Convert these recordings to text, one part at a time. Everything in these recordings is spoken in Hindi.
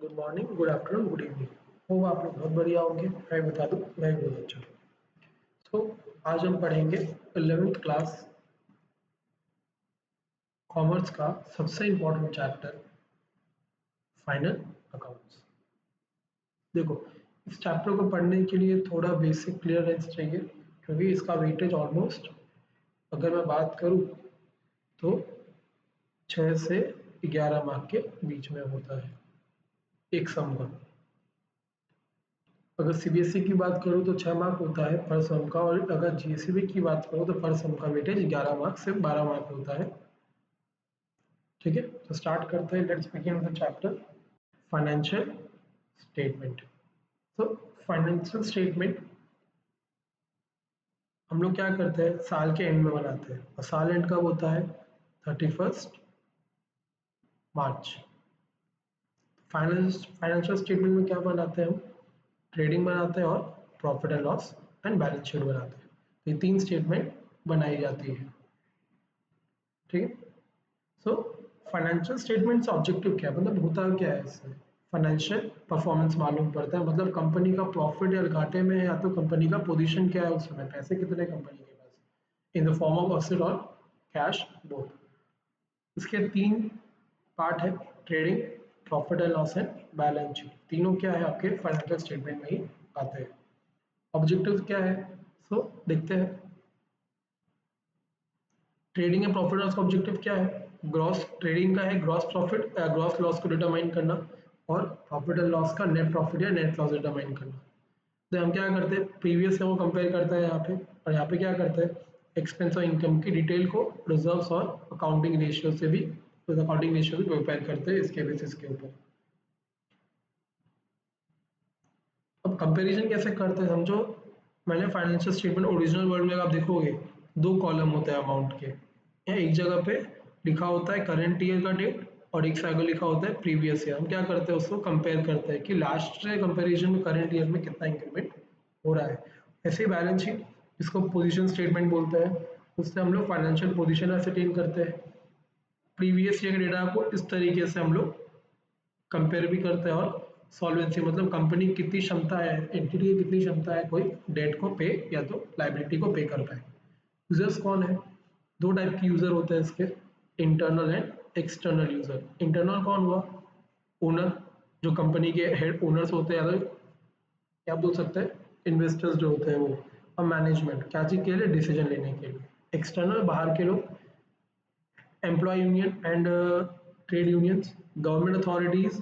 Good morning, good afternoon, good evening. Hope आप लोग बहुत बढ़िया होंगे। मैं बता दूं, मैं भी बहुत अच्छा हूँ। आज हम पढ़ेंगे 11th क्लास कॉमर्स का सबसे इम्पोर्टेंट चैप्टर फाइनल अकाउंट्स। देखो, इस चैप्टर को पढ़ने के लिए थोड़ा बेसिक क्लियरेंस चाहिए, क्योंकि इसका वेटेज ऑलमोस्ट, अगर मैं बात करूँ तो 6 से 11 मार्क के बीच में होता है एक सम का। अगर सीबीएसई की बात करूँ तो 6 मार्क होता है पर सम का, और अगर जीएसईबी की बात करूँ तो पर सम का वेटेज 11 मार्क से 12 मार्क होता है। ठीक है, तो स्टार्ट करते हैं। Let's begin with the chapter financial statement. तो फाइनेंशियल स्टेटमेंट हम लोग क्या करते हैं, साल के एंड में बनाते हैं, और साल एंड कब होता है? 31 मार्च। फाइनेंशियल स्टेटमेंट में क्या बनाते हैं हम? ट्रेडिंग बनाते हैं और profit and loss and balance sheet बनाते हैं। तो ये 3 स्टेटमेंट बनाई जाती है। ठीक है, सो फाइनेंशियल स्टेटमेंट से ऑब्जेक्टिव क्या है, मतलब होता क्या है इससे? फाइनेंशियल परफॉर्मेंस मालूम पड़ता है, मतलब कंपनी का प्रॉफिट या घाटे में है, या तो कंपनी का पोजीशन क्या है उस समय, पैसे कितने कंपनी के पास, in the form of asset और कैश बोथ। इसके 3 पार्ट है, trading, profit and loss and balance sheet. तीनों क्या है आपके फाइनेंशियल स्टेटमेंट में ही आते हैं। ऑब्जेक्टिव क्या है, सो देखते हैं। ट्रेडिंग एंड प्रॉफिट लॉस का ऑब्जेक्टिव क्या है? ग्रॉस ट्रेडिंग का है ग्रॉस प्रॉफिट ग्रॉस लॉस को डिटरमाइन करना, और प्रॉफिट एंड लॉस का नेट प्रॉफिट या नेट लॉस डिटरमाइन करना। तो हम क्या करते हैं, प्रीवियस से वो कंपेयर करते हैं यहाँ पे, और यहाँ पे क्या करते हैं, एक्सपेंस और इनकम की डिटेल को रिजर्व्स और अकाउंटिंग रेशियो से भी, तो अकाउंटिंग रेशियो भी कंपेयर करते हैं इसके बेसिस के ऊपर। अब कंपैरिजन कैसे करते हैं समझो। मैंने फाइनेंशियल स्टेटमेंट ओरिजिनल वर्ड में आप देखोगे, 2 कॉलम होते हैं अमाउंट के, या एक जगह पे लिखा होता है करंट ईयर का डेट, और एक साइड लिखा होता है प्रीवियस ईयर। हम क्या करते हैं, उसको कंपेयर करते हैं कि लास्ट से कंपैरिजन में करंट ईयर में कितना इंक्रीमेंट हो रहा है। ऐसे ही बैलेंस शीट, इसको पोजीशन स्टेटमेंट बोलते हैं, उससे हम लोग फाइनेंशियल पोजीशन एसरटेन करते हैं। प्रीवियस ईयर के डेटा को इस तरीके से हम लोग कंपेयर भी करते हैं, और सॉल्वेंसी मतलब कंपनी की कितनी क्षमता है, एंटिटी की कितनी क्षमता है कोई डेट को पे या तो लाइबिलिटी को पे कर पाए। यूजर्स कौन है? 2 टाइप के यूजर होते हैं इसके, internal and external user. Internal कौन हुआ? ओनर, जो कंपनी के हेड ओनर्स होते हैं, या तो क्या बोल सकते हैं, इन्वेस्टर्स जो होते हैं वो। और मैनेजमेंट क्या चीज के लिए? डिसीजन लेने के लिए। एक्सटर्नल बाहर के लोग, employ union and trade unions, government authorities,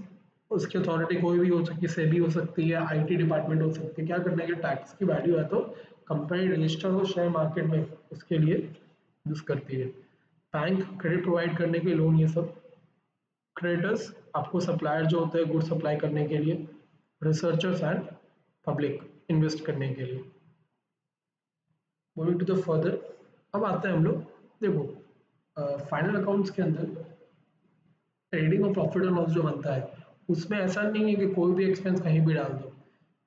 उसकी अथॉरिटी कोई भी हो सकती है, सेबी हो सकती है, आईटी डिपार्टमेंट हो सकती है। क्या करने के, टैक्स की वैल्यू है तो कंपनी रजिस्टर हो शेयर मार्केट में, उसके लिए यूज करती है। बैंक क्रेडिट प्रोवाइड करने के लिए, लोन, ये सब। क्रेडिटर्स आपको सप्लायर जो होते हैं गुड सप्लाई करने के लिए। रिसर्चर्स एंड पब्लिक इन्वेस्ट करने के लिए। मूविंग टू द फर्दर, अब आते हैं हम लोग, देखो फाइनल अकाउंट्स के अंदर ट्रेडिंग और प्रॉफिट एंड लॉस जो बनता है, उसमें ऐसा नहीं है कि कोई भी एक्सपेंस कहीं भी डाल दो।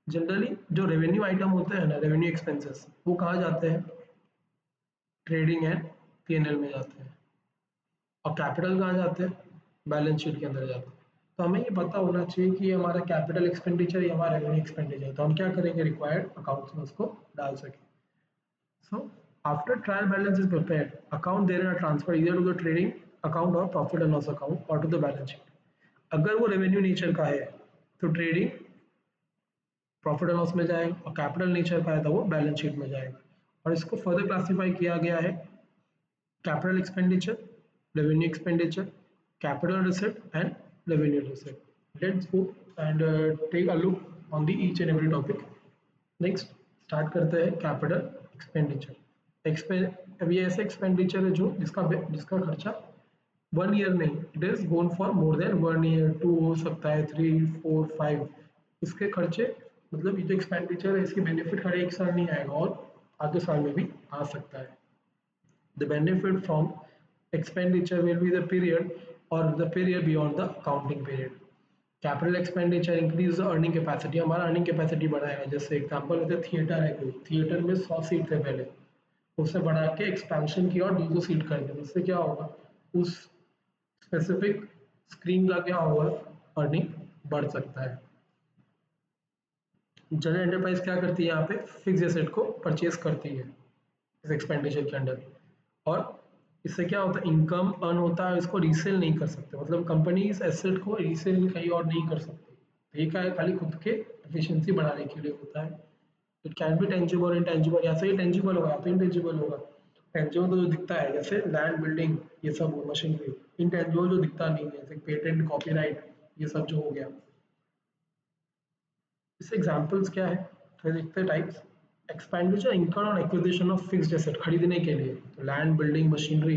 जनरली जो रेवेन्यू आइटम होते हैं ना, रेवेन्यू एक्सपेंसेस, वो कहाँ जाते हैं? ट्रेडिंग एंड पीएनएल में जाते हैं। और कैपिटल कहाँ जाते हैं? बैलेंस शीट के अंदर जाते हैं। तो हमें ये पता होना चाहिए कि ये हमारा कैपिटल एक्सपेंडिचर या हमारा रेवेन्यू एक्सपेंडिचर, तो हम क्या करेंगे, रिक्वायर्ड अकाउंट्स में उसको डाल सकें। So after trial balance is prepared, account therein are transferred either to the trading account or profit and loss account or to the balance sheet. अगर वो रेवेन्यू नेचर का है तो ट्रेडिंग प्रॉफिट एंड लॉस में जाएगा, और कैपिटल नेचर का है तो वो बैलेंस शीट में जाएगा। और इसको फर्दर क्लासिफाई किया गया है, capital expenditure, revenue expenditure, capital receipt and revenue receipt. Let's go and take a look on the each and every topic. Next start करते हैं कैपिटल एक्सपेंडिचर। अब ये ऐसे एक्सपेंडिचर है जो जिसका जिसका खर्चा 1 ईयर नहीं, it is gone for more than 1 year, 2 हो सकता है, 3, 4, 5। इसके खर्चे, मतलब ये जो एक्सपेंडिचर है इसकी बेनिफिट हर एक साल नहीं आएगा, और आगे साल में भी आ सकता है। The benefit from expenditure will be the period और the period beyond the accounting period. Capital expenditure increase earning capacity, हमारा अर्निंग कैपेसिटी बढ़ाएगा। जैसे एग्जांपल होते थिएटर है, कोई थिएटर में 100 सीट थे पहले, उसे बढ़ा के एक्सपेंशन किया और 200 सीट कर दिया। इससे क्या होगा, उस स्पेसिफिक स्क्रीन का क्या होगा, अर्निंग बढ़ सकता है। जनरल एंटरप्राइज क्या करती है, यहाँ पे फिक्स एसेट को परचेज करती है इस एक्सपेंडिचर के अंडर, और इससे क्या होता है, इनकम अर्न होता है, इसको रीसेल नहीं कर सकते, मतलब कंपनी इस एसेट को रीसेल कहीं और नहीं कर सकती। ये क्या है, खाली खुद के एफिशिएंसी बढ़ाने के लिए होता है। इट कैन बी टेंजिबल और इनटेंजिबल, या तो ये टेंजिबल होगा या तो इनटेंजिबल होगा। टेंजिबल तो जो दिखता है जैसे लैंड, बिल्डिंग, ये सब मशीनरी। इनटेंजिबल जो दिखता नहीं है जैसे पेटेंट, कॉपीराइट, ये सब जो हो गया। इससे एग्जांपल्स क्या है, तो देखते हैं types. Expenditure incurred on acquisition of fixed asset, खरीदने के लिए, तो land, building, machinery,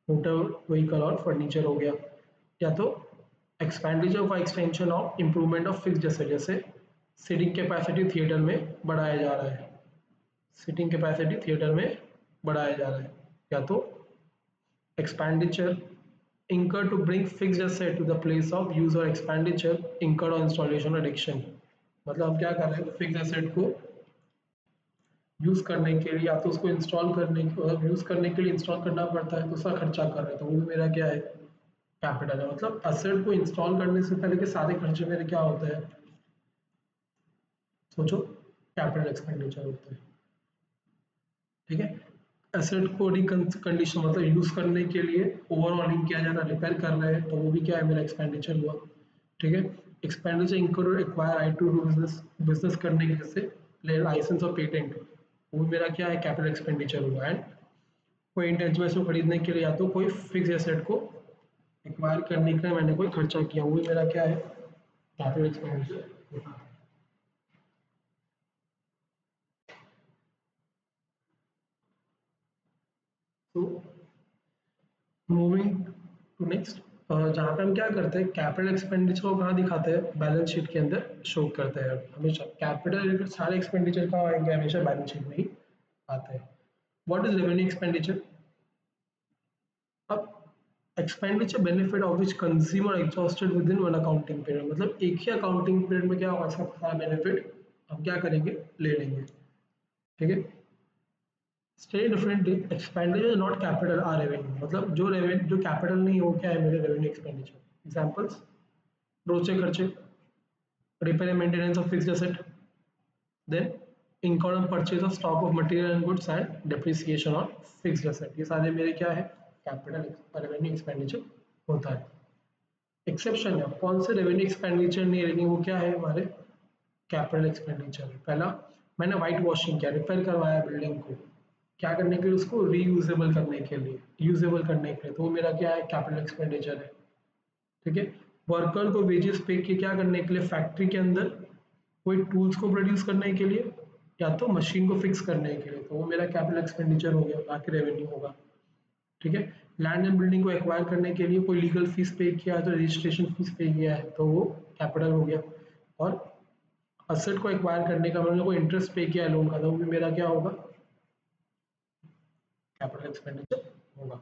motor vehicle और फर्नीचर हो गया। या तो expenditure for extension of improvement of fixed asset, जैसे सीटिंग कैपेसिटी थिएटर में बढ़ाया जा रहा है, सीटिंग कैपेसिटी थिएटर में बढ़ाया जा रहा है। या तो expenditure incurred to bring fixed asset to the place of use, or expenditure incurred on installation or addition, मतलब हम क्या कर रहे हैं, फिक्स एसेट को यूज करने के लिए, या तो उसको इंस्टॉल करने यूज करने के लिए इंस्टॉल करना पड़ता है, तो उसका खर्चा कर रहे हैं, तो वो भी मेरा क्या है, कैपिटल है। मतलब एसेट को इंस्टॉल करने से पहले के सारे खर्चे मेरे क्या होते हैं, सोचो, कैपिटल एक्सपेंडिचर होते हैं। ठीक है, एसेट को रिकंडीशन मतलब यूज करने के लिए ओवरऑलिंग किया जा रहा है, रिपेयर कर रहे हैं, तो वो भी क्या है, मेरा एक्सपेंडिचर हुआ। ठीक है, expenditure include acquire right to do business, business करने के जैसे लाइसेंस और पेटेंट, वो मेरा क्या है, कैपिटल एक्सपेंडिचर हुआ। एंड कोई इंटेंजिबल्स को खरीदने के लिए, या तो कोई फिक्स एसेट को एक्वायर करने के लिए मैंने कोई खर्चा किया, वो भी मेरा क्या है, कैपिटल एक्सपेंडिचर। तो मूविंग टू नेक्स्ट, जहाँ पे हम क्या करते हैं, कैपिटल एक्सपेंडिचर को कहाँ दिखाते हैं, बैलेंस शीट के अंदर शो करते हैं हमेशा। कैपिटल रिलेटेड सारे एक्सपेंडिचर कहाँ आएंगे, हमेशा बैलेंस शीट में ही आते हैं। What is revenue expenditure? अब expenditure benefit of which consumer exhausted within one accounting period, मतलब एक ही अकाउंटिंग पीरियड में क्या होगा, इसका सारा बेनिफिट हम क्या करेंगे, ले लेंगे। ठीक है, stay differently, expenditure not capital R revenue, मतलब जो रेवेन्यू जो कैपिटल नहीं है वो क्या है, मेरे रेवेन्यू एक्सपेंडिचर। एग्जांपल्स, रोज के खर्चे, repair and maintenance of fixed asset, then income on purchase of stock of material and goods and depreciation on fixed asset, ये सारे मेरे क्या है, कैपिटल रेवेन्यू एक्सपेंडिचर होता है। एक्सेप्शन है, कौन से रेवेन्यू एक्सपेंडिचर नहीं रहेंगे, वो क्या है, हमारे कैपिटल एक्सपेंडिचर। पहला, मैंने व्हाइट वॉशिंग किया, रिपेयर करवाया बिल्डिंग को, क्या करने के लिए, उसको रीयूजेबल करने के लिए, यूजेबल करने के लिए, तो वो मेरा क्या है, कैपिटल एक्सपेंडिचर है। ठीक है, वर्कर को वेजेस पे किए, क्या करने के लिए, फैक्ट्री के अंदर कोई टूल्स को प्रोड्यूस करने के लिए, या तो मशीन को फिक्स करने के लिए, तो वो मेरा कैपिटल एक्सपेंडिचर हो गया, बाकी रेवेन्यू होगा। ठीक है, लैंड एंड बिल्डिंग को एक्वायर करने के लिए कोई लीगल फीस पे किया है, तो रजिस्ट्रेशन फीस पे किया है, तो वो कैपिटल हो गया। और असेट को एक्वायर करने का मैंने कोई इंटरेस्ट पे किया है लोन का, तो वो भी मेरा क्या होगा, कैपिटल एक्सपेंडिचर होगा।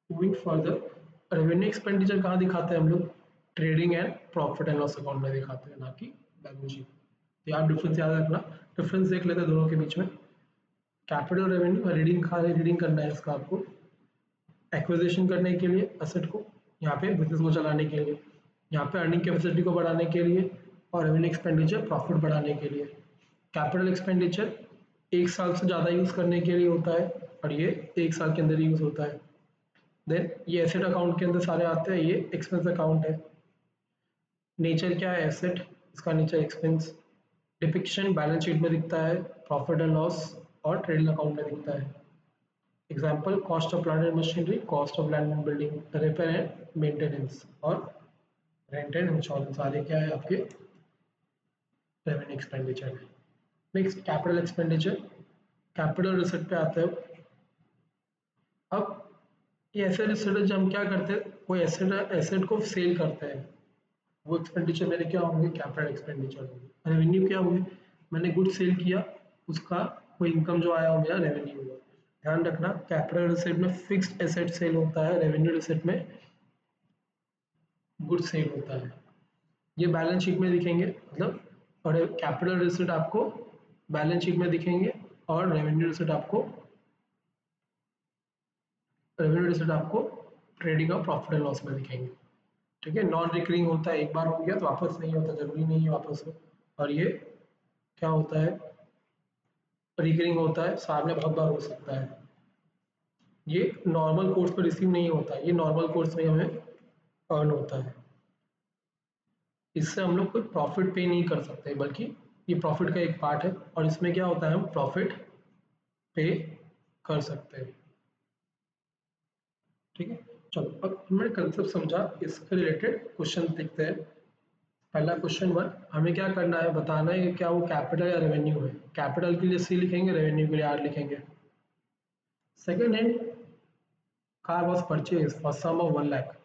मूविंग फर्दर, रेवेन्यू एक्सपेंडिचर कहाँ दिखाते हैं हम लोग, trading and profit and loss account में दिखाते हैं, ना कि बैलेंस शीट। तो आप डिफरेंस याद रखना, डिफरेंस देख लेते हैं दोनों के बीच में। कैपिटल रेवेन्यू रीडिंग, खाली रीडिंग करना है इसका आपको, एक्विजिशन करने के लिए असेट को, यहाँ पे बिजनेस को चलाने के लिए, यहाँ पे अर्निंग कैपेसिटी को बढ़ाने के लिए, और रेवेन्यू एक्सपेंडिचर प्रॉफिट बढ़ाने के लिए। कैपिटल एक्सपेंडिचर एक साल से ज़्यादा यूज़ करने के लिए होता है, और ये एक साल के अंदर यूज़ होता है। देन ये एसेट अकाउंट के अंदर सारे आते हैं, ये एक्सपेंस अकाउंट है। नेचर क्या है, एसेट, इसका nature expense. Depiction balance sheet में दिखता है, प्रॉफिट एंड लॉस और ट्रेडिंग अकाउंट में दिखता है। Example, cost of plant and machinery, cost of land and building, repair and maintenance, और रेंट एंड इंश्योरेंस, सारे क्या है, आपके रेवेन्यू एक्सपेंडिचर है। Next, capital expenditure, capital receipt पे आते हैं। अब ये ऐसे रिसिट जब हम क्या करते हैं, कोई एसेट एसेट को सेल करते हैं, वो एक्सपेंडिचर मेरे क्या होंगे, कैपिटल एक्सपेंडिचर होंगे। रेवेन्यू क्या हुए, मैंने गुड सेल किया, उसका कोई इनकम जो आया वो मेरा रेवेन्यू हुआ। ध्यान रखना, कैपिटल रिसिट में फिक्स्ड एसेट सेल होता है, रेवेन्यू रिसिट में गुड सेल होता है। ये बैलेंस शीट में दिखेंगे, मतलब, और कैपिटल रिसिट आपको बैलेंस शीट में दिखेंगे, और रेवेन्यू रिसिट आपको ट्रेडिंग और प्रॉफिट एंड लॉस में दिखेंगे। ठीक है, नॉन रिकरिंग होता है, एक बार हो गया तो वापस नहीं होता, जरूरी नहीं है वापस हो। और ये क्या होता है, रिकरिंग होता है, साल में बहुत बार हो सकता है। ये नॉर्मल कोर्स पर रिसीव नहीं होता, ये नॉर्मल कोर्स में हमें अर्न होता है। इससे हम लोग कोई प्रॉफिट पे नहीं कर सकते, बल्कि ये प्रॉफिट का एक पार्ट है, और इसमें क्या होता है, हम प्रॉफिट पे कर सकते हैं। ठीक है, चलो अब हमने कंसेप्ट समझा, इसके रिलेटेड क्वेश्चन देखते हैं। पहला क्वेश्चन 1, हमें क्या करना है, बताना है कि क्या वो कैपिटल या रेवेन्यू है। कैपिटल के लिए सी लिखेंगे, रेवेन्यू के लिए आर लिखेंगे। Second hand car was purchase for sum of 1 lakh.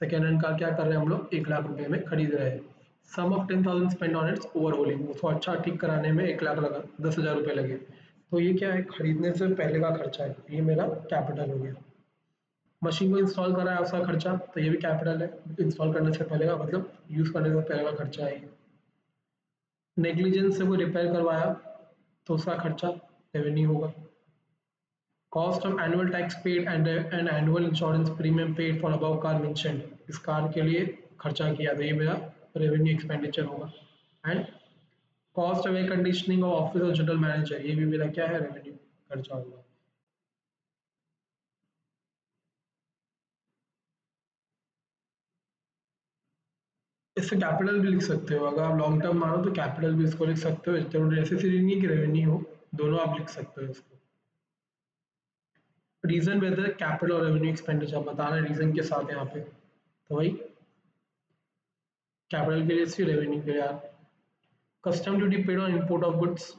Second hand car क्या कर रहे हैं हम लोग, 1 लाख रुपए में खरीद रहे हैं। सम ऑफ 10,000 स्पेंड ऑन इट्स ओवरहोलिंग, उसको अच्छा ठीक कराने में 1 लाख लगा, 10,000 रुपये लगे। तो ये क्या है, खरीदने से पहले का खर्चा है, ये मेरा कैपिटल हो गया। मशीन को इंस्टॉल करा है उसका खर्चा, तो ये भी कैपिटल है, इंस्टॉल करने से पहले का, मतलब यूज करने से पहले का खर्चा है। नेग्लिजेंस से वो रिपेयर करवाया तो उसका खर्चा रेवेन्यू होगा। Cost of annual tax paid and an annual insurance premium paid for above car mention, इस कार के लिए खर्चा किया, तो ये मेरा रेवेन्यू एक्सपेंडिचर होगा। And cost of air conditioning of office of general manager, ये भी मेरा क्या है, रेवेन्यू खर्चा होगा। इससे कैपिटल भी लिख सकते हो, अगर आप लॉन्ग टर्म मानो तो कैपिटल भी इसको लिख सकते हो, जरूरी नेसेसरी नहीं कि रेवेन्यू हो, दोनों आप लिख सकते हो इसको। रीजन वेदर कैपिटल और रेवेन्यू एक्सपेंडिचर बताना रीजन के साथ यहाँ पे, तो भाई कैपिटल के लिए सी, रेवेन्यू के लिए R. Custom duty paid on import of goods,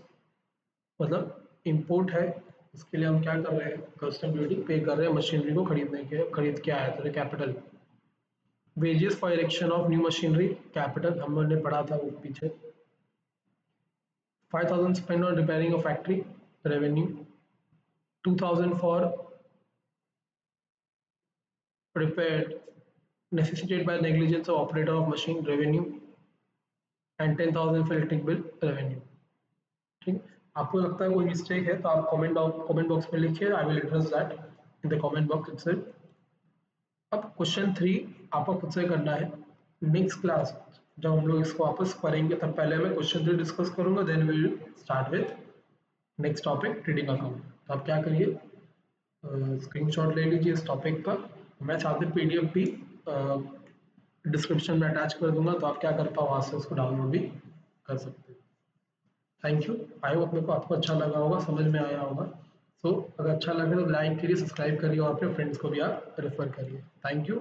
मतलब इम्पोर्ट है, इसके लिए हम क्या कर रहे हैं, कस्टम ड्यूटी पे कर रहे हैं मशीनरी को खरीदने के, खरीद के आया तो capital. Wages for erection of new machinery, capital, हमने पढ़ा था वो पीछे। 5,000 spent on repairing a factory, revenue. 2,000 for repaired necessitated by negligence of operator of machine, revenue. And 10,000 for electric bill, revenue. ठीक है, आपको लगता है कोई मिस्टेक है तो आप कमेंट बॉक्स में लिखिए, I will address that in the comment box itself. अब क्वेश्चन 3 आपको खुद से करना है। नेक्स्ट क्लास जब हम लोग इसको वापस पढ़ेंगे, तब पहले मैं क्वेश्चन 3 डिस्कस करूंगा, then we will start with next topic, trading account. तो आप क्या करिए, स्क्रीनशॉट ले लीजिए इस टॉपिक का, मैं साथ में पीडीएफ भी डिस्क्रिप्शन में अटैच कर दूंगा, तो आप क्या कर पाओ, वहाँ से उसको डाउनलोड भी कर सकते हैं। थैंक यू, आई होप मेरे को आपको अच्छा लगा होगा, समझ में आया होगा। सो अगर अच्छा लगे तो लाइक करिए, सब्सक्राइब करिए, और अपने फ्रेंड्स को भी आप रेफर करिए। Thank you.